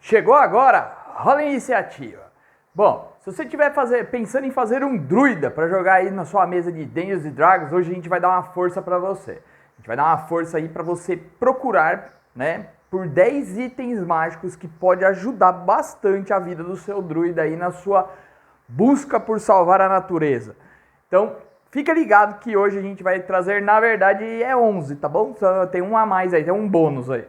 Chegou agora? Rola a iniciativa. Bom, se você estiver pensando em fazer um druida para jogar aí na sua mesa de Dungeons & Dragons, hoje a gente vai dar uma força para você. A gente vai dar uma força aí para você procurar, né, por 10 itens mágicos que pode ajudar bastante a vida do seu druida aí na sua busca por salvar a natureza. Então, fica ligado que hoje a gente vai trazer, na verdade, 11, tá bom? Só tem um a mais aí, tem um bônus aí.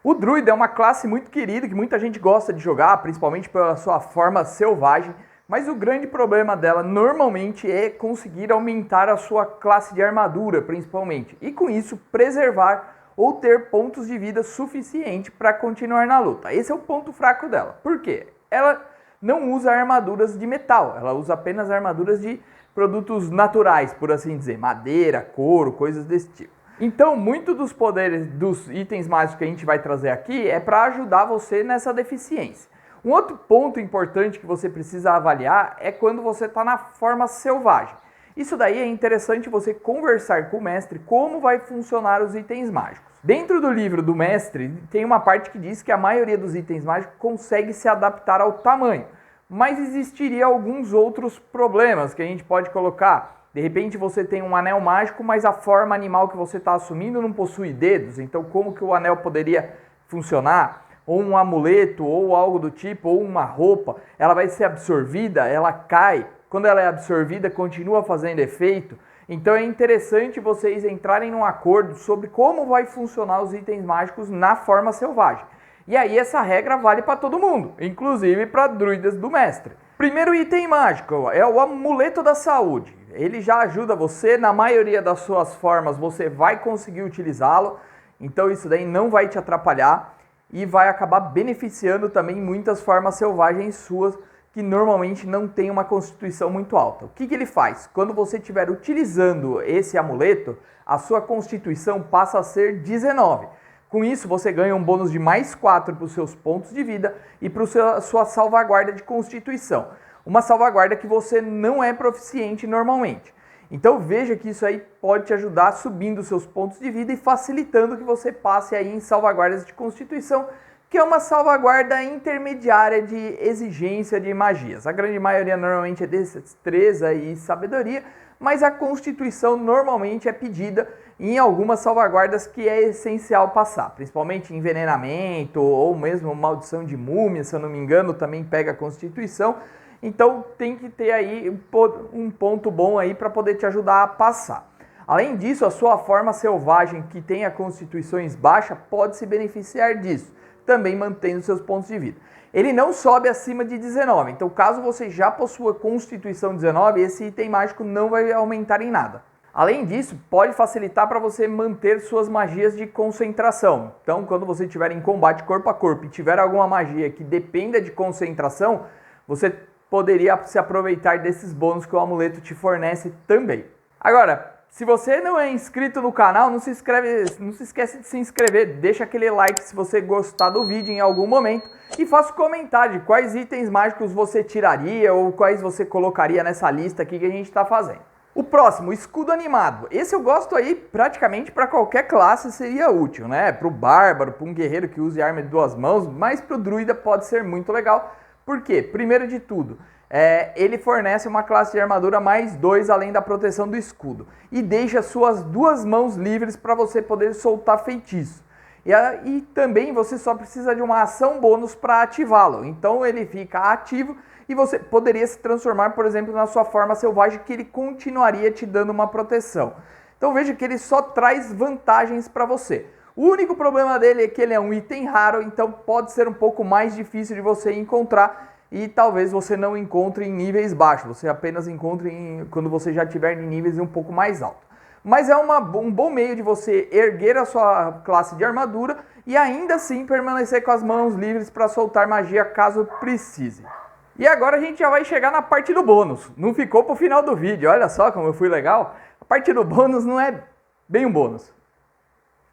O druida é uma classe muito querida, que muita gente gosta de jogar, principalmente pela sua forma selvagem, mas o grande problema dela normalmente é conseguir aumentar a sua classe de armadura, principalmente, e com isso preservar ou ter pontos de vida suficiente para continuar na luta. Esse é o ponto fraco dela. Por quê? Ela não usa armaduras de metal, ela usa apenas armaduras de produtos naturais, por assim dizer, madeira, couro, coisas desse tipo. Então, muito dos poderes dos itens mágicos que a gente vai trazer aqui é para ajudar você nessa deficiência. Um outro ponto importante que você precisa avaliar é quando você está na forma selvagem. Isso daí é interessante você conversar com o mestre como vai funcionar os itens mágicos. Dentro do livro do mestre tem uma parte que diz que a maioria dos itens mágicos consegue se adaptar ao tamanho, mas existiria alguns outros problemas que a gente pode colocar. De repente você tem um anel mágico, mas a forma animal que você está assumindo não possui dedos, então como que o anel poderia funcionar? Ou um amuleto, ou algo do tipo, ou uma roupa, ela vai ser absorvida, ela cai. Quando ela é absorvida, continua fazendo efeito. Então é interessante vocês entrarem num acordo sobre como vai funcionar os itens mágicos na forma selvagem. E aí essa regra vale para todo mundo, inclusive para druidas do mestre. Primeiro item mágico é o amuleto da saúde. Ele já ajuda você, na maioria das suas formas você vai conseguir utilizá-lo, então isso daí não vai te atrapalhar e vai acabar beneficiando também muitas formas selvagens suas que normalmente não têm uma constituição muito alta. O que ele faz? Quando você estiver utilizando esse amuleto, a sua constituição passa a ser 19. Com isso, você ganha um bônus de mais 4 para os seus pontos de vida e para a sua salvaguarda de constituição. Uma salvaguarda que você não é proficiente normalmente. Então veja que isso aí pode te ajudar subindo os seus pontos de vida e facilitando que você passe aí em salvaguardas de constituição, que é uma salvaguarda intermediária de exigência de magias. A grande maioria normalmente é destreza e sabedoria, mas a constituição normalmente é pedida em algumas salvaguardas que é essencial passar, principalmente envenenamento ou mesmo maldição de múmia, se eu não me engano, também pega a constituição. Então tem que ter aí um ponto bom aí para poder te ajudar a passar. Além disso, a sua forma selvagem que tenha constituições baixas pode se beneficiar disso, também mantendo seus pontos de vida. Ele não sobe acima de 19, então caso você já possua constituição 19, esse item mágico não vai aumentar em nada. Além disso, pode facilitar para você manter suas magias de concentração. Então, quando você estiver em combate corpo a corpo e tiver alguma magia que dependa de concentração, você poderia se aproveitar desses bônus que o amuleto te fornece também. Agora, se você não é inscrito no canal, não se esquece de se inscrever, deixa aquele like se você gostar do vídeo em algum momento e faça um comentário de quais itens mágicos você tiraria ou quais você colocaria nessa lista aqui que a gente está fazendo. O próximo, escudo animado. Esse eu gosto aí praticamente para qualquer classe seria útil, né? Para o bárbaro, para um guerreiro que use arma de 2 mãos, mas para o druida pode ser muito legal. Por quê? Primeiro de tudo, ele fornece uma classe de armadura mais 2 além da proteção do escudo e deixa suas 2 mãos livres para você poder soltar feitiço. E também você só precisa de uma ação bônus para ativá-lo, então ele fica ativo e você poderia se transformar, por exemplo, na sua forma selvagem que ele continuaria te dando uma proteção. Então veja que ele só traz vantagens para você. O único problema dele é que ele é um item raro, então pode ser um pouco mais difícil de você encontrar e talvez você não encontre em níveis baixos, você apenas encontre quando você já estiver em níveis um pouco mais altos. Mas é um bom meio de você erguer a sua classe de armadura e ainda assim permanecer com as mãos livres para soltar magia caso precise. E agora a gente já vai chegar na parte do bônus, não ficou para o final do vídeo, olha só como eu fui legal. A parte do bônus não é bem um bônus,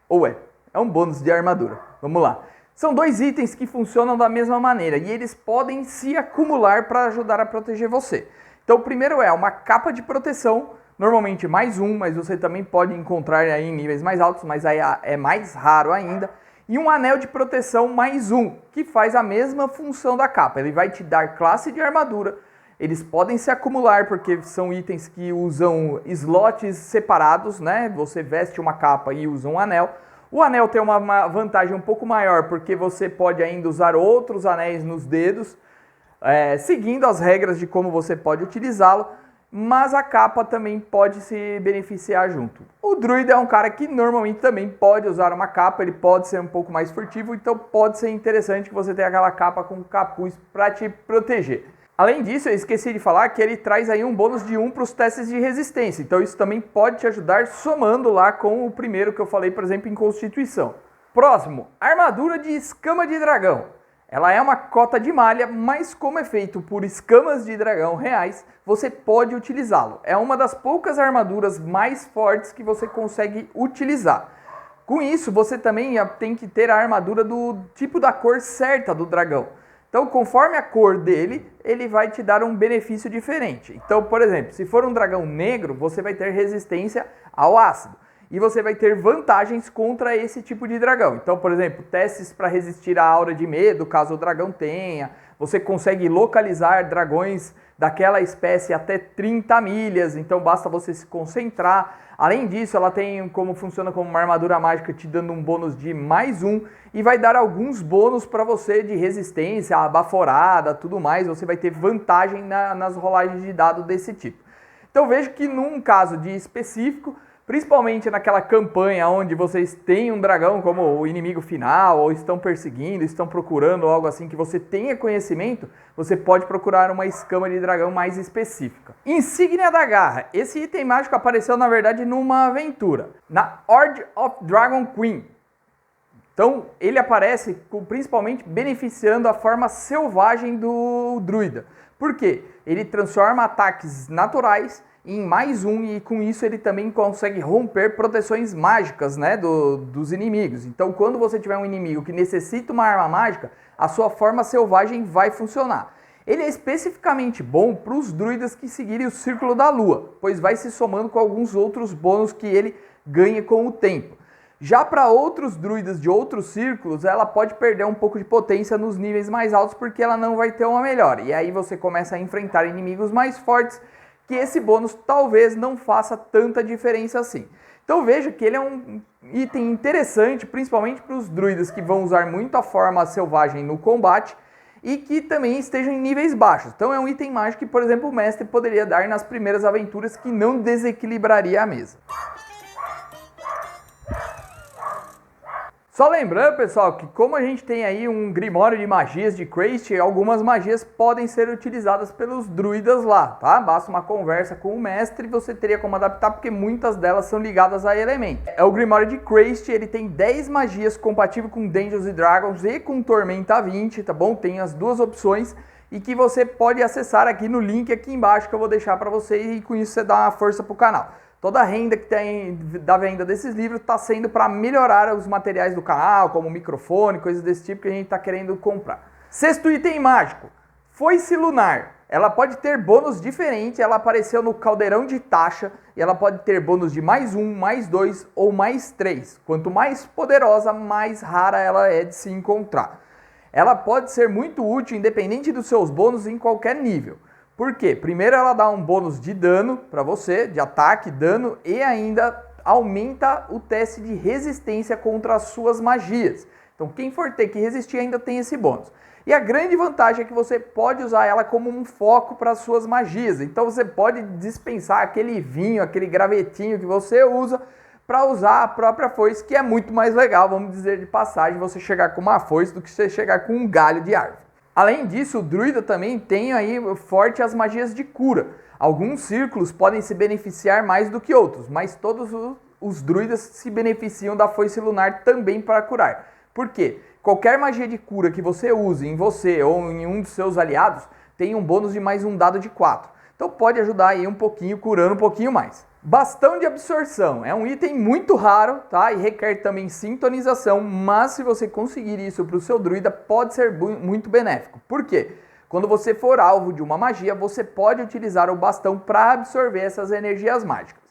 ou é um bônus de armadura, vamos lá. São 2 itens que funcionam da mesma maneira e eles podem se acumular para ajudar a proteger você. Então o primeiro é uma capa de proteção normalmente mais um, mas você também pode encontrar aí em níveis mais altos, mas aí é mais raro ainda. E um anel de proteção mais um, que faz a mesma função da capa. Ele vai te dar classe de armadura. Eles podem se acumular porque são itens que usam slots separados, né? Você veste uma capa e usa um anel. O anel tem uma vantagem um pouco maior porque você pode ainda usar outros anéis nos dedos, seguindo as regras de como você pode utilizá-lo. Mas a capa também pode se beneficiar junto. O druida é um cara que normalmente também pode usar uma capa, ele pode ser um pouco mais furtivo, então pode ser interessante que você tenha aquela capa com capuz para te proteger. Além disso, eu esqueci de falar que ele traz aí um bônus de 1 para os testes de resistência, então isso também pode te ajudar somando lá com o primeiro que eu falei, por exemplo, em Constituição. Próximo, armadura de escama de dragão. Ela é uma cota de malha, mas como é feito por escamas de dragão reais, você pode utilizá-lo. É uma das poucas armaduras mais fortes que você consegue utilizar. Com isso, você também tem que ter a armadura do tipo da cor certa do dragão. Então, conforme a cor dele, ele vai te dar um benefício diferente. Então, por exemplo, se for um dragão negro, você vai ter resistência ao ácido. E você vai ter vantagens contra esse tipo de dragão. Então, por exemplo, testes para resistir à aura de medo, caso o dragão tenha. Você consegue localizar dragões daquela espécie até 30 milhas, então basta você se concentrar. Além disso, ela tem como funciona como uma armadura mágica, te dando um bônus de mais um. E vai dar alguns bônus para você de resistência, baforada, tudo mais. Você vai ter vantagem nas rolagens de dado desse tipo. Então vejo que num caso de específico, principalmente naquela campanha onde vocês têm um dragão como o inimigo final, ou estão perseguindo, estão procurando algo assim que você tenha conhecimento, você pode procurar uma escama de dragão mais específica. Insígnia da Garra. Esse item mágico apareceu, na verdade, numa aventura, na Horde of Dragon Queen. Então, ele aparece principalmente beneficiando a forma selvagem do druida. Por quê? Ele transforma ataques naturais em mais um e com isso ele também consegue romper proteções mágicas, né, dos inimigos. Então quando você tiver um inimigo que necessita uma arma mágica, a sua forma selvagem vai funcionar. Ele é especificamente bom para os druidas que seguirem o Círculo da Lua, pois vai se somando com alguns outros bônus que ele ganha com o tempo. Já para outros druidas de outros círculos, ela pode perder um pouco de potência nos níveis mais altos porque ela não vai ter uma melhora. E aí você começa a enfrentar inimigos mais fortes, que esse bônus talvez não faça tanta diferença assim. Então veja que ele é um item interessante, principalmente para os druidas que vão usar muito a forma selvagem no combate e que também estejam em níveis baixos. Então é um item mágico que, por exemplo, o mestre poderia dar nas primeiras aventuras que não desequilibraria a mesa. Só lembrando, pessoal, que como a gente tem aí um Grimório de magias de Crast, algumas magias podem ser utilizadas pelos druidas lá, tá? Basta uma conversa com o mestre e você teria como adaptar, porque muitas delas são ligadas a elementos. O Grimório de Crast, ele tem 10 magias compatíveis com Dungeons & Dragons e com Tormenta 20, tá bom? Tem as duas opções e que você pode acessar aqui no link aqui embaixo que eu vou deixar para você e com isso você dá uma força pro canal. Toda a renda que tem da venda desses livros está sendo para melhorar os materiais do canal, como microfone, coisas desse tipo que a gente está querendo comprar. Sexto item mágico, Foice Lunar. Ela pode ter bônus diferente, ela apareceu no Caldeirão de Taxa e ela pode ter bônus de mais 1, mais 2 ou mais 3. Quanto mais poderosa, mais rara ela é de se encontrar. Ela pode ser muito útil independente dos seus bônus em qualquer nível. Por quê? Primeiro ela dá um bônus de dano para você, de ataque, dano, e ainda aumenta o teste de resistência contra as suas magias. Então quem for ter que resistir ainda tem esse bônus. E a grande vantagem é que você pode usar ela como um foco para as suas magias. Então você pode dispensar aquele vinho, aquele gravetinho que você usa para usar a própria foice, que é muito mais legal, vamos dizer de passagem, você chegar com uma foice do que você chegar com um galho de árvore. Além disso, o druida também tem aí forte as magias de cura. Alguns círculos podem se beneficiar mais do que outros, mas todos os druidas se beneficiam da foice lunar também para curar. Por quê? Qualquer magia de cura que você use em você ou em um dos seus aliados tem um bônus de mais um dado de 4. Então pode ajudar aí um pouquinho, curando um pouquinho mais. Bastão de absorção é um item muito raro, tá? E requer também sintonização, mas se você conseguir isso para o seu druida, pode ser muito benéfico. Por quê? Quando você for alvo de uma magia, você pode utilizar o bastão para absorver essas energias mágicas.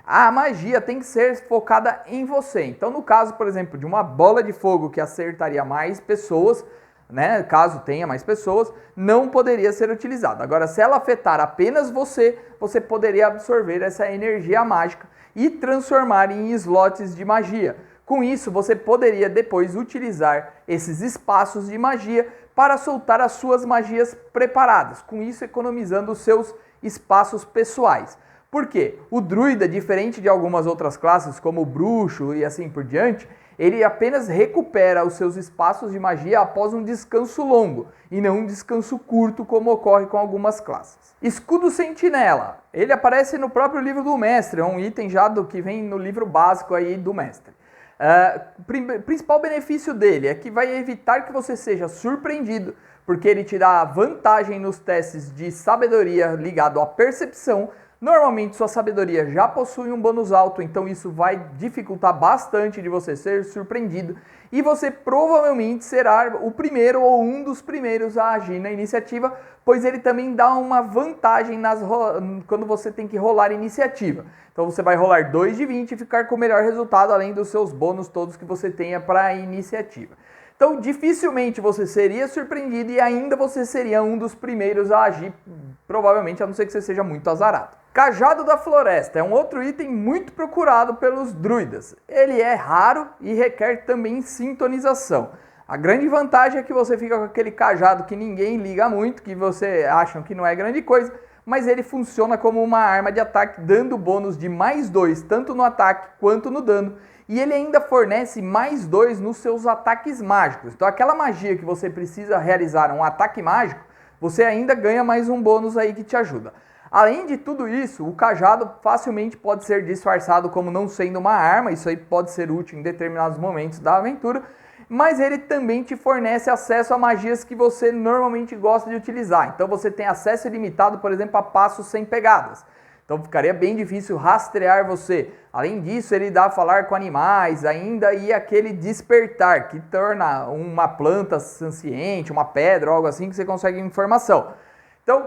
A magia tem que ser focada em você. Então, no caso, por exemplo, de uma bola de fogo que acertaria mais pessoas, né, caso tenha mais pessoas, não poderia ser utilizada. Agora, se ela afetar apenas você, você poderia absorver essa energia mágica e transformar em slots de magia. Com isso, você poderia depois utilizar esses espaços de magia para soltar as suas magias preparadas, com isso economizando os seus espaços pessoais. Por quê? O druida, diferente de algumas outras classes, como o bruxo e assim por diante, ele apenas recupera os seus espaços de magia após um descanso longo, e não um descanso curto, como ocorre com algumas classes. Escudo Sentinela, ele aparece no próprio livro do mestre, é um item já do que vem no livro básico aí do mestre. Principal benefício dele é que vai evitar que você seja surpreendido, porque ele te dá vantagem nos testes de sabedoria ligado à percepção. Normalmente sua sabedoria já possui um bônus alto, então isso vai dificultar bastante de você ser surpreendido. E você provavelmente será o primeiro ou um dos primeiros a agir na iniciativa, pois ele também dá uma vantagem quando você tem que rolar iniciativa. Então você vai rolar 2 de 20 e ficar com o melhor resultado, além dos seus bônus todos que você tenha para a iniciativa. Então dificilmente você seria surpreendido e ainda você seria um dos primeiros a agir, provavelmente, a não ser que você seja muito azarado. Cajado da Floresta é um outro item muito procurado pelos druidas. Ele é raro e requer também sintonização. A grande vantagem é que você fica com aquele cajado que ninguém liga muito, que você acha que não é grande coisa, mas ele funciona como uma arma de ataque, dando bônus de mais 2, tanto no ataque quanto no dano. E ele ainda fornece mais 2 nos seus ataques mágicos. Então aquela magia que você precisa realizar um ataque mágico, você ainda ganha mais um bônus aí que te ajuda. Além de tudo isso, o cajado facilmente pode ser disfarçado como não sendo uma arma, isso aí pode ser útil em determinados momentos da aventura, mas ele também te fornece acesso a magias que você normalmente gosta de utilizar. Então você tem acesso ilimitado, por exemplo, a passos sem pegadas. Então ficaria bem difícil rastrear você. Além disso, ele dá a falar com animais ainda e aquele despertar, que torna uma planta senciente, uma pedra, algo assim, que você consegue informação. Então,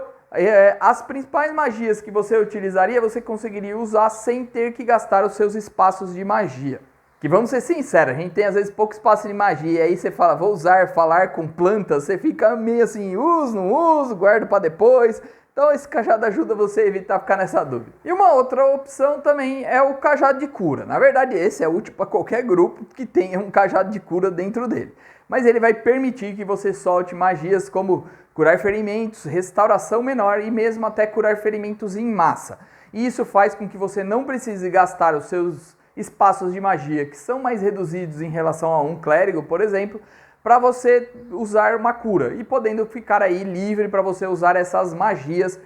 as principais magias que você utilizaria, você conseguiria usar sem ter que gastar os seus espaços de magia. Que vamos ser sinceros, a gente tem às vezes pouco espaço de magia, e aí você fala, vou usar, falar com plantas, você fica meio assim, uso, não uso, guardo para depois. Então esse cajado ajuda você a evitar ficar nessa dúvida. E uma outra opção também é o cajado de cura. Na verdade esse é útil para qualquer grupo que tenha um cajado de cura dentro dele. Mas ele vai permitir que você solte magias como curar ferimentos, restauração menor e mesmo até curar ferimentos em massa. E isso faz com que você não precise gastar os seus espaços de magia, que são mais reduzidos em relação a um clérigo, por exemplo, para você usar uma cura e podendo ficar aí livre para você usar essas magias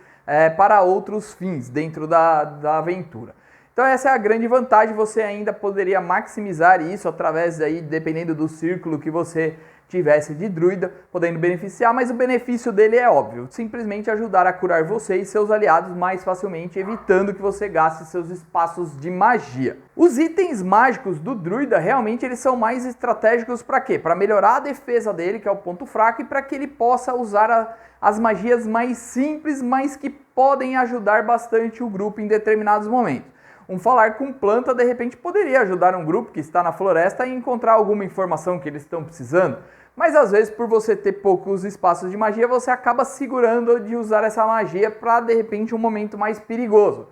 para outros fins dentro da aventura. Então essa é a grande vantagem, você ainda poderia maximizar isso através aí, dependendo do círculo que você tivesse de druida, podendo beneficiar, mas o benefício dele é óbvio, simplesmente ajudar a curar você e seus aliados mais facilmente, evitando que você gaste seus espaços de magia. Os itens mágicos do druida, realmente eles são mais estratégicos para quê? Para melhorar a defesa dele, que é o ponto fraco, e para que ele possa usar as magias mais simples, mas que podem ajudar bastante o grupo em determinados momentos. Um falar com planta, de repente, poderia ajudar um grupo que está na floresta a encontrar alguma informação que eles estão precisando. Mas às vezes, por você ter poucos espaços de magia, você acaba segurando de usar essa magia para, de repente, um momento mais perigoso.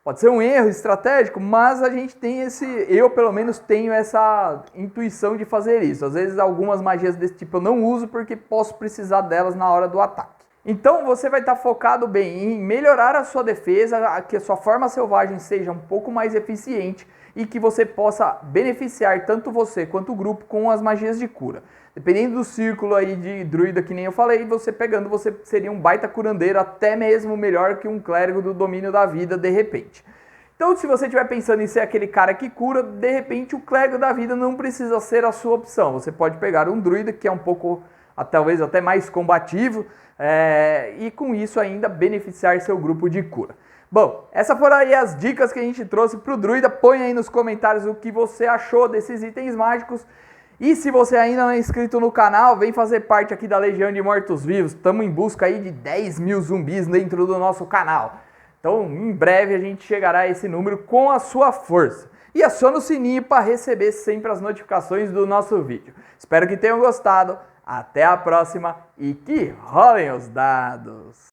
Pode ser um erro estratégico, mas a gente tem eu pelo menos tenho essa intuição de fazer isso. Às vezes algumas magias desse tipo eu não uso porque posso precisar delas na hora do ataque. Então você vai estar focado bem em melhorar a sua defesa, que a sua forma selvagem seja um pouco mais eficiente e que você possa beneficiar tanto você quanto o grupo com as magias de cura. Dependendo do círculo aí de druida que nem eu falei, você pegando, você seria um baita curandeiro, até mesmo melhor que um clérigo do domínio da vida de repente. Então se você estiver pensando em ser aquele cara que cura, de repente o clérigo da vida não precisa ser a sua opção. Você pode pegar um druida que é um pouco, talvez até mais combativo, e com isso ainda beneficiar seu grupo de cura. Bom, essas foram aí as dicas que a gente trouxe para o druida. Põe aí nos comentários o que você achou desses itens mágicos. E se você ainda não é inscrito no canal, vem fazer parte aqui da Legião de Mortos-Vivos. Estamos em busca aí de 10 mil zumbis dentro do nosso canal. Então, em breve a gente chegará a esse número com a sua força. E aciona o sininho para receber sempre as notificações do nosso vídeo. Espero que tenham gostado. Até a próxima e que rolem os dados!